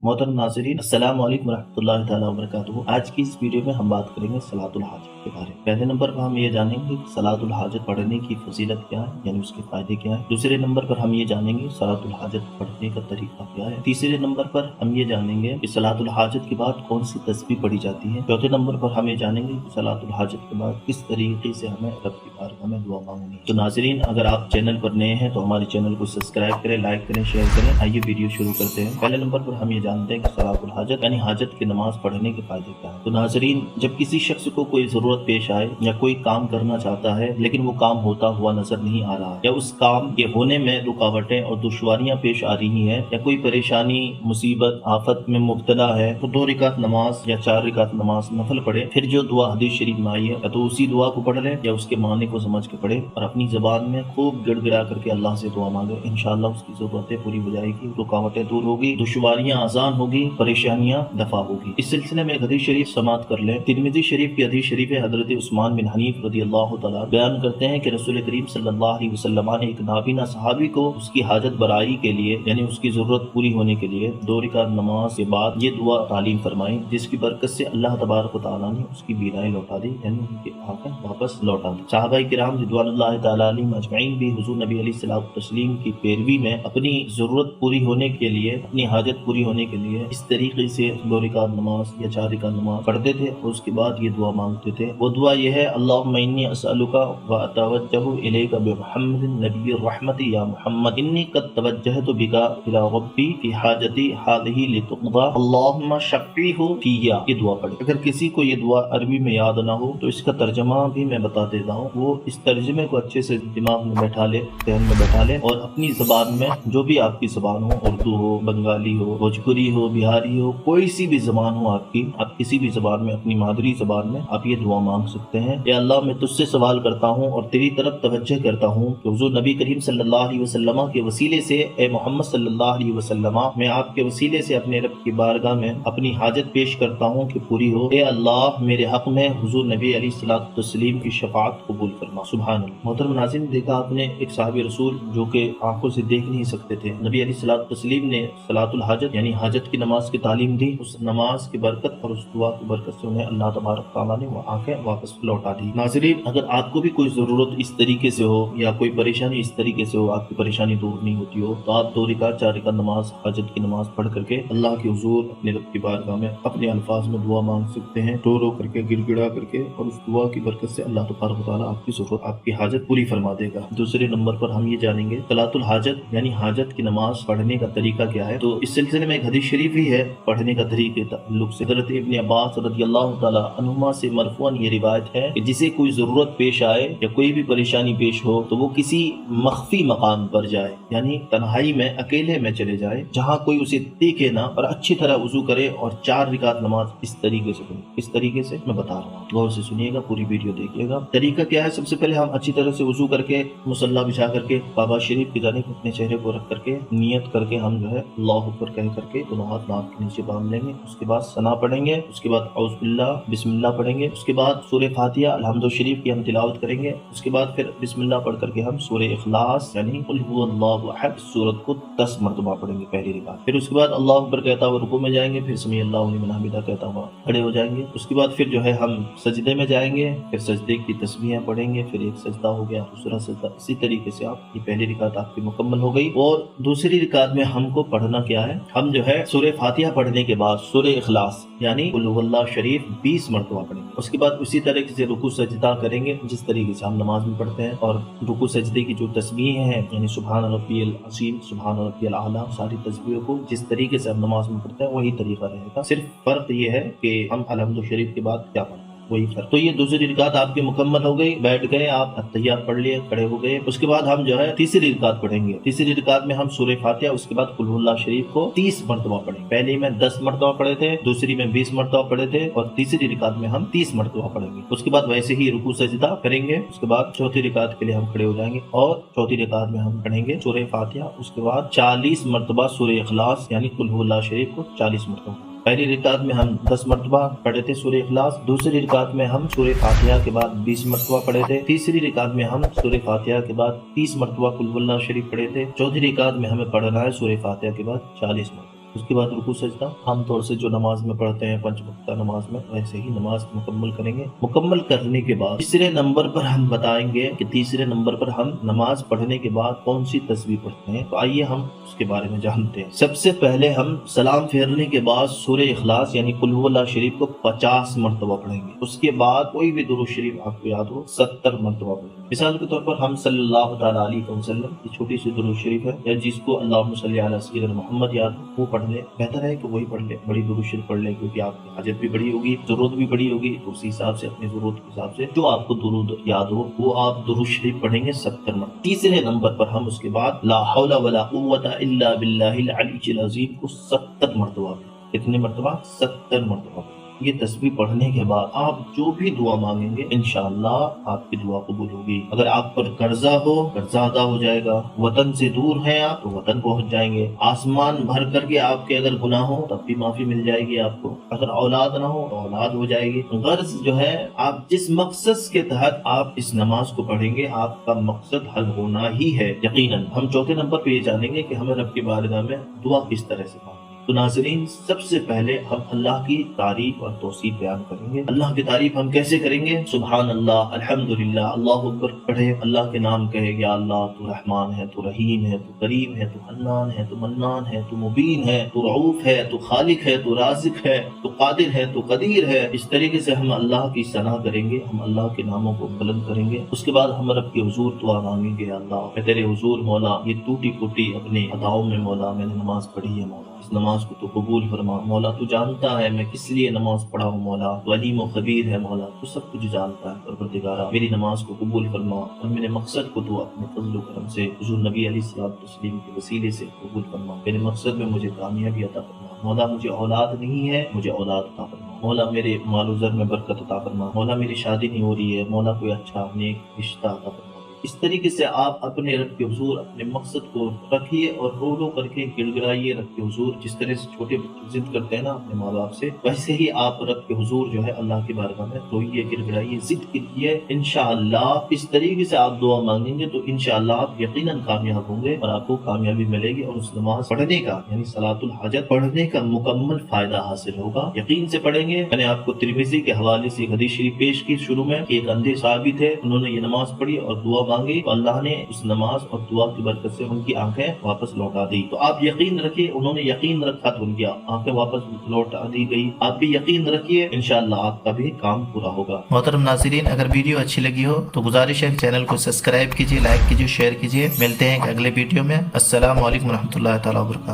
मोहतरम नाज़रीन, अस्सलाम वालेकुम रहमतुल्लाहि ताला वबरकातुहू। आज की इस वीडियो में हम बात करेंगे सलातुल हाजत के बारे में। पहले नंबर पर हम ये जानेंगे कि सलातुल हाजत पढ़ने की फजीलत क्या है, यानी उसके फायदे क्या है। दूसरे नंबर पर हम ये जानेंगे सलातुल हाजत पढ़ने का तरीका क्या है। तीसरे नंबर पर हम ये जानेंगे कि सलातुल हाजत के बाद कौन सी तस्बीह पढ़ी जाती है। चौथे नंबर पर हम ये जानेंगे कि सलातुल हाजत के बाद किस तरीके से हमें रब की बारगाह में दुआ मांगनी है। तो नाज़रीन, अगर आप चैनल पर नए हैं तो हमारे चैनल को सब्सक्राइब करें, लाइक करें, शेयर करें। आइए वीडियो शुरू करते हैं। पहले नंबर पर हम ये जानते हैं कि सलातुल हाजत यानी हाजत की नमाज पढ़ने के फायदे क्या है। तो नाज़रीन, जब किसी शख्स को कोई जरूरत पेश आए या कोई काम करना चाहता है लेकिन वो काम होता हुआ नजर नहीं आ रहा, या उस काम के होने में रुकावटें और दुश्वारियां पेश आ रही हैं, या कोई परेशानी, मुसीबत, आफत में मुब्तला है, तो 2 रकात नमाज या 4 रकात नमाज नफल पढ़े। फिर जो दुआ हदीस शरीफ में आई है, या तो उसी दुआ को पढ़ ले या उसके माने को समझ के पढ़े और अपनी जबान में खूब गिड़गिड़ा करके अल्लाह से दुआ मांगे। इंशाअल्लाह उसकी जरूरतें पूरी हो जाएगी, रुकावटें दूर होगी, दुश्वारियां आसान होगी, परेशानियां दफा होगी। इस सिलसिले में एक हदीस शरीफ समाअत कर ले। तिरमिज़ी शरीफ की हदीस शरीफ है। हजरत उस्मान बिन हनीफ रज़ियल्लाहु तआला बयान करते हैं कि रसूल करीम सल्लल्लाहु अलैहि वसल्लम ने एक नाबीना सहाबी को उसकी हाजत बराई के लिए, यानी उसकी जरूरत पूरी होने के लिए 2 रकात नमाज के बाद ये दुआ तालीम फरमाई, जिसकी बरकत से अल्लाह तबारक व तआला ने उसकी बीनाई लौटा दी, यानी उनकी आंखें वापस लौटा दी। सहाबाए किराम रिज़वानुल्लाहि तआला अलैहिम अजमईन भी हुजूर नबी अलैहिस्सलातु तस्लीम की पैरवी में अपनी जरूरत पूरी होने के लिए, अपनी हाजत पूरी होने के लिए इस तरीके से 2 रकात नमाज या 4 रकात नमाज पढ़ते थे और उसके बाद ये दुआ मांगते थे। वो दुआ ये है, अल्लाहुम्मा इन्नी असअलुका व अतवज्जहु इलैका बिमुहम्मदिन नबिय्यिर रहमति या मुहम्मद इन्नी कद तवज्जहतु बिका इला रब्बी फी हाजती हादिही लितुक़दा अल्लाहुम्मा शफ़ीहु फिया। ये दुआ पढ़े। अगर किसी को ये दुआ अरबी में याद ना हो तो इसका तर्जमा भी मैं बता देता हूँ। वो इस तर्जमे को अच्छे से दिमाग में बैठा ले, ज़हन में बैठा ले और अपनी ज़बान में, जो भी आपकी ज़बान हो, उर्दू हो, बंगाली हो, भोजपुरी हो, बिहारी हो, कोई सी भी ज़बान हो आपकी, आप किसी भी ज़बान में, अपनी मादरी ज़बान में आप ये दुआ मांग सकते हैं। या अल्लाह, मैं तुझसे सवाल करता हूँ और तेरी तरफ तवज्जह करता हूँ कि हुज़ूर नबी करीम सल्लल्लाहु अलैहि वसल्लम के वसीले से, ए मोहम्मद सल्लल्लाहु अलैहि वसल्लम, मैं आपके वसीले से अपने रब की बारगाह में अपनी हाजत पेश करता हूँ कि पूरी हो। ए अल्लाह, मेरे हक में हुज़ूर नबी अलैहिस्सलातु तस्लीम की शफाअत कबूल फरमा। सुभान अल्लाह। मोहतरम नाज़रीन, देखा आपने एक साहबी रसूल जो कि आंखों से देख नहीं सकते थे, नबी अलैहिस्सलातु तस्लीम ने सलातुल हाजत यानी हाजत की नमाज की तालीम दी। उस नमाज की बरकत और उस दुआ की बरकत से उन्हें अल्लाह तबारक तआला ने वो आंखें वापस लौटा दी। नाज़रीन, अगर आपको भी कोई ज़रूरत इस तरीके से हो या कोई परेशानी इस तरीके से हो, आपकी परेशानी दूर नहीं होती हो, तो आप 2 रकात 4 रकात नमाज, हाजत की नमाज पढ़ करके अल्लाह के हुजूर अपने रब की बारगाह में अपने अल्फाज में दुआ मांग सकते हैं, रो रो करके, गिड़गिड़ा करके, और उस दुआ की बरकत से अल्लाह तबारक तआला आपकी ज़रूरत, आपकी हाजत पूरी फरमा देगा। दूसरे नंबर पर हम ये जानेंगे सलातुल हाजत यानी हाजत की नमाज पढ़ने का तरीका क्या है। तो इस सिलसिले में एक हदीस शरीफ भी है पढ़ने का तरीके ताल्लुक से। हज़रत इब्न अब्बास रज़ियल्लाहु तआला अन्हुमा से मरफ़ूअन ये रिवायत है कि जिसे कोई ज़रूरत पेश आए या कोई भी परेशानी पेश हो तो वो किसी मख्फी मकाम पर जाए, यानी तन्हाई में, अकेले में चले जाए, जहाँ कोई उसे देखे ना, और अच्छी तरह वुज़ू करे और 4 रकात नमाज इस तरीके से पढ़े। इस तरीके से मैं बता रहा हूँ, गौर से सुनिएगा, पूरी वीडियो देखिएगा। तरीका क्या है, सबसे पहले हम अच्छी तरह से वुज़ू करके, मुसल्ला बिछा करके, काबा शरीफ की जानिब अपने चेहरे को रख करके नियत करके हम जो है अल्लाहु अकबर कह करके दोनों हाथ नाक के नीचे बांध लेंगे। उसके बाद सना पढ़ेंगे, उसके बाद औज़ु बिल्लाह, बिस्मिल्लाह पढ़ेंगे, उसके बाद सूरह फातिहा अलहम्दु शरीफ की हम तिलावत करेंगे। उसके बाद फिर बिस्मिल्लाह पढ़ करके हम सूरह इखलास यानी कुल हुवल्लाहु अहद सूरत को 10 मरतबा पढ़ेंगे पहली रकात। फिर उसके बाद अल्लाहु अकबर कहता हुआ रुकू में जाएंगे, फिर समी अल्लाहु लिमन हमिदा कहता हुआ खड़े हो जाएंगे। उसके बाद फिर जो है हम सजदे में जाएंगे, फिर सजदे की तस्बीहें पढ़ेंगे, फिर एक सजदा हो गया, दूसरा सजदा। इसी तरीके से आप ये पहली रकात आपकी मुकम्मल हो गई। और दूसरी रकात में हमको पढ़ना क्या है, हम जो है सूरह फातिहा पढ़ने के बाद सूरह इखलास यानी कुल हुवल्लाह शरीफ 20 मरतबा पढ़ेंगे। उसके बाद उसी तरीके से रुकू सजदा करेंगे जिस तरीके से हम नमाज में पढ़ते हैं, और रुकू सजदे की जो तस्बीह हैं यानी सुभान रब्बियल अज़ीम, सुभान रब्बियल आला, सारी तस्बीहों को जिस तरीके से हम नमाज में पढ़ते हैं वही तरीका रहेगा। सिर्फ फर्क ये है कि हम अलहम्दु शरीफ के बाद क्या पढ़ें, वही फर्क। तो ये दूसरी रकात आपकी मुकम्मल हो गई, बैठ गए आप, अत्तहियात पढ़ लिए, खड़े हो गए। उसके बाद हम जो है तीसरी रकात पढ़ेंगे। तीसरी रकात में हम सूरह फातिहा, उसके बाद कुल हुवल्लाह शरीफ को 30 मरतबा पढ़ेंगे। पहले में 10 मरतबा पढ़े थे, दूसरी में 20 मरतबा पढ़े थे, और तीसरी रकात में हम 30 मरतबा पढ़ेंगे। उसके बाद वैसे ही रुकू सजदा करेंगे। उसके बाद चौथी रकात के लिए हम खड़े हो जाएंगे और चौथी रकात में हम पढ़ेंगे सूरह फातिहा। उसके बाद 40 मरतबा सूरह इखलास यानी कुल हुवल्लाह शरीफ को 40 मरतबा। पहली रकात में हम 10 मरतबा पढ़े थे सूरह इखलास, दूसरी रकात में हम सूरह फातिहा के बाद 20 मरतबा पढ़े थे, तीसरी रकात में हम सूरह फातिहा के बाद 30 मरतबा कुल हुवल्लाह शरीफ पढ़े थे, चौथी रकात में हमें पढ़ना है सूरह फातिहा के बाद 40 मरतबा। اس کے بعد رکوع سجدہ عام طور سے جو نماز میں پڑھتے ہیں 5 وقتہ نماز میں، ویسے ہی نماز مکمل کریں گے۔ مکمل کرنے کے بعد تیسرے نمبر پر ہم بتائیں گے کہ تیسرے نمبر پر ہم نماز پڑھنے کے بعد کون سی تسبیح پڑھتے ہیں، تو آئیے ہم اس کے بارے میں جانتے ہیں۔ سب سے پہلے ہم سلام پھیرنے کے بعد سورہ اخلاص یعنی قل هو اللہ شریف کو 50 مرتبہ پڑھیں گے۔ اس کے بعد کوئی بھی درود شریف آپ کو یاد ہو 70 مرتبہ پڑھیں گے۔ مثال کے طور پر ہم صلی اللہ تعالیٰ علیہ وسلم کی چھوٹی سی درود شریف ہے، یا جس کو اللہم صلی علی سیدنا محمد یاد ہو وہ پڑھ لے، بہتر ہے کہ وہی پڑھ لے، بڑی درود شریف پڑھ لے، کیونکہ آپ کی حاجت بھی بڑی ہوگی، ضرورت بھی بڑی ہوگی، تو اسی حساب سے اپنی ضرورت کے حساب سے جو آپ کو درود یاد ہو وہ آپ درود شریف پڑھیں گے 70 مرتبہ۔ تیسرے نمبر پر ہم اس کے بعد لا حول ولا قوت الا باللہ العلی العظیم کو 70 مرتبہ، کتنے مرتبہ؟ 70 مرتبہ۔ یہ تسبیح پڑھنے کے بعد آپ جو بھی دعا مانگیں گے انشاءاللہ آپ کی دعا قبول ہوگی۔ اگر آپ پر قرضہ ہو، قرضہ ادا ہو جائے گا، وطن سے دور ہیں آپ تو وطن پہنچ جائیں گے، آسمان بھر کر کے آپ کے اگر گناہ ہو تب بھی معافی مل جائے گی آپ کو، اگر اولاد نہ ہو تو اولاد ہو جائے گی۔ غرض جو ہے آپ جس مقصد کے تحت آپ اس نماز کو پڑھیں گے آپ کا مقصد حل ہونا ہی ہے یقیناً۔ ہم چوتھے نمبر پہ یہ جانیں گے کہ ہمیں رب کی بارگاہ میں دعا کس طرح سے مانگیں۔ تو ناظرین سب سے پہلے ہم اللہ کی تعریف اور توصیف بیان کریں گے۔ اللہ کی تعریف ہم کیسے کریں گے؟ سبحان اللہ، الحمدللہ، اللہ اکبر پڑھے، اللہ کے نام کہے، یا اللہ تو رحمان ہے، تو رحیم ہے، تو کریم ہے، تو حنان ہے، تو منان ہے، تو مبین ہے، تو رعوف ہے، تو خالق ہے، تو رازق ہے، تو قادر ہے، تو قدیر ہے۔ اس طریقے سے ہم اللہ کی ثنا کریں گے، ہم اللہ کے ناموں کو بلند کریں گے۔ اس کے بعد ہم رب کے حضور دعا مانگیں گے، اللہ میں تیرے حضور مولا یہ ٹوٹی پھوٹی اپنے اداؤں میں مولا میں نے نماز پڑھی ہے، مولا اس نماز کو تو قبول فرما، مولا تو جانتا ہے میں کس لیے نماز پڑھا ہوں، مولا تو علیم و خبیر ہے، مولا تو سب کچھ جانتا ہے، پروردگارا میری نماز کو قبول فرما اور میرے مقصد کو تو اپنے فضل و کرم سے حضور نبی علیہ الصلوۃ والتسلیم کے وسیلے سے قبول فرما، میرے مقصد میں مجھے کامیابی عطا فرما، مولا مجھے اولاد نہیں ہے مجھے اولاد عطا فرما، مولا میرے مال و زر میں برکت عطا فرما، مولا میری شادی نہیں ہو رہی ہے، مولا کوئی اچھا نیک رشتہ عطا فرما۔ اس طریقے سے آپ اپنے رب کے حضور اپنے مقصد کو رکھیے اور رو رو کر کے گڑ گڑائیے رب کے حضور، جس طرح سے چھوٹے بچے ضد کرتے ہیں نا اپنے ماں باپ سے، ویسے ہی آپ رب کے حضور جو ہے اللہ کی بارگاہ میں روئیے، گڑ گڑائیے، ضد کیجیے۔ انشاءاللہ اس طریقے سے آپ دعا مانگیں گے تو انشاءاللہ آپ یقیناً کامیاب ہوں گے اور آپ کو کامیابی ملے گی، اور اس نماز پڑھنے کا یعنی صلاۃ الحاجت پڑھنے کا مکمل فائدہ حاصل ہوگا۔ یقین سے پڑھیں گے۔ میں نے آپ کو ترمذی کے حوالے سے ایک حدیث شریف پیش کی شروع میں، ایک اندھے صحابی تھے، انہوں نے یہ نماز پڑھی اور دعا مانگی تو اللہ نے اس نماز اور دعا کی برکت سے ان کی آنکھیں واپس لوٹا دی۔ تو آپ یقین رکھیے، انہوں نے یقین رکھا تو ان کی آنکھیں واپس لوٹا دی گئی، آپ بھی یقین رکھیے، انشاءاللہ آپ کا بھی کام پورا ہوگا۔ محترم ناظرین اگر ویڈیو اچھی لگی ہو تو گزارش ہے چینل کو سبسکرائب کیجیے، لائک کیجیے، شیئر کیجیے۔ ملتے ہیں اگلے ویڈیو میں۔ السلام علیکم ورحمۃ اللہ تعالیٰ وبرکاتہ۔